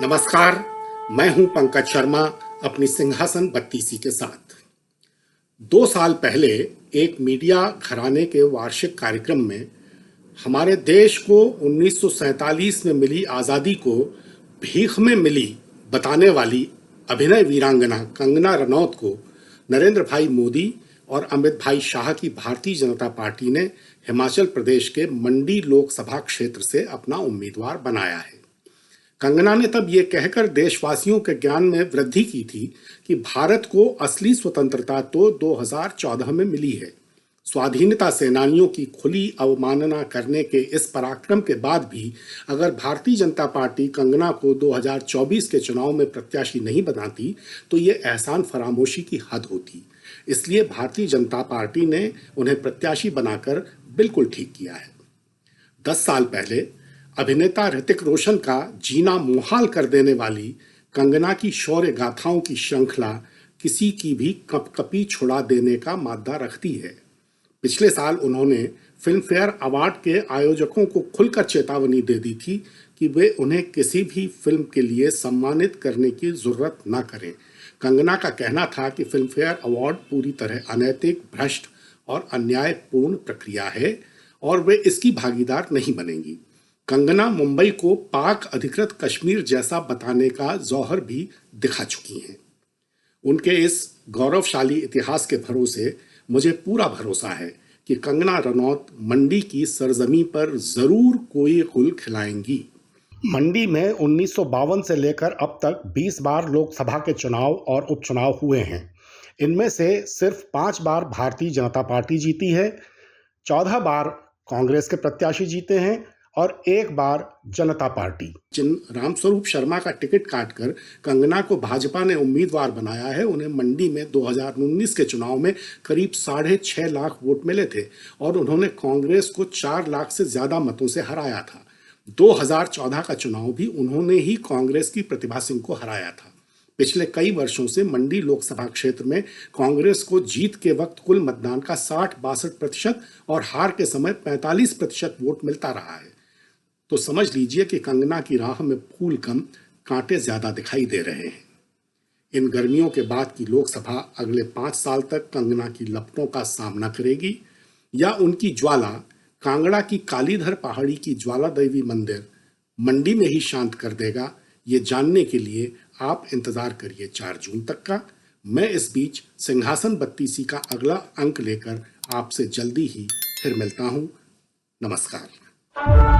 नमस्कार, मैं हूं पंकज शर्मा अपनी सिंहासन बत्तीसी के साथ। 2 साल पहले एक मीडिया घराने के वार्षिक कार्यक्रम में हमारे देश को 1947 में मिली आज़ादी को भीख में मिली बताने वाली अभिनय वीरांगना कंगना रनौत को नरेंद्र भाई मोदी और अमित भाई शाह की भारतीय जनता पार्टी ने हिमाचल प्रदेश के मंडी लोकसभा क्षेत्र से अपना उम्मीदवार बनाया है। कंगना ने तब ये कहकर देशवासियों के ज्ञान में वृद्धि की थी कि भारत को असली स्वतंत्रता तो 2014 में मिली है। स्वाधीनता सेनानियों की खुली अवमानना करने के इस पराक्रम के बाद भी अगर भारतीय जनता पार्टी कंगना को 2024 के चुनाव में प्रत्याशी नहीं बनाती तो ये एहसान फरामोशी की हद होती। इसलिए भारतीय जनता पार्टी ने उन्हें प्रत्याशी बनाकर बिल्कुल ठीक किया है। 10 साल पहले अभिनेता ऋतिक रोशन का जीना मुहाल कर देने वाली कंगना की शौर्य गाथाओं की श्रृंखला किसी की भी कपकपी छुड़ा देने का मादा रखती है। पिछले साल उन्होंने फिल्म फेयर अवार्ड के आयोजकों को खुलकर चेतावनी दे दी थी कि वे उन्हें किसी भी फिल्म के लिए सम्मानित करने की जरूरत न करें। कंगना का कहना था कि फिल्म फेयर अवार्ड पूरी तरह अनैतिक, भ्रष्ट और अन्यायपूर्ण प्रक्रिया है और वे इसकी भागीदार नहीं बनेंगी। कंगना मुंबई को पाक अधिकृत कश्मीर जैसा बताने का जौहर भी दिखा चुकी हैं। उनके इस गौरवशाली इतिहास के भरोसे मुझे पूरा भरोसा है कि कंगना रनौत मंडी की सरजमी पर जरूर कोई गुल खिलाएंगी। मंडी में 1952 से लेकर अब तक 20 बार लोकसभा के चुनाव और उपचुनाव हुए हैं। इनमें से सिर्फ 5 बार भारतीय जनता पार्टी जीती है, 14 बार कांग्रेस के प्रत्याशी जीते हैं और 1 बार जनता पार्टी। जिन रामस्वरूप शर्मा का टिकट काटकर कंगना को भाजपा ने उम्मीदवार बनाया है, उन्हें मंडी में 2019 के चुनाव में करीब 6.5 लाख वोट मिले थे और उन्होंने कांग्रेस को 4 लाख से ज्यादा मतों से हराया था। 2014 का चुनाव भी उन्होंने ही कांग्रेस की प्रतिभा सिंह को हराया था। पिछले कई वर्षों से मंडी लोकसभा क्षेत्र में कांग्रेस को जीत के वक्त कुल मतदान का 60-62% और हार के समय 45% वोट मिलता रहा है। तो समझ लीजिए कि कंगना की राह में फूल कम, कांटे ज्यादा दिखाई दे रहे हैं। इन गर्मियों के बाद की लोकसभा अगले 5 साल तक कंगना की लपटों का सामना करेगी या उनकी ज्वाला कांगड़ा की कालीधर पहाड़ी की ज्वाला देवी मंदिर मंडी में ही शांत कर देगा, ये जानने के लिए आप इंतजार करिए 4 जून तक का। मैं इस बीच सिंहासन बत्तीसी का अगला अंक लेकर आपसे जल्दी ही फिर मिलता हूं। नमस्कार।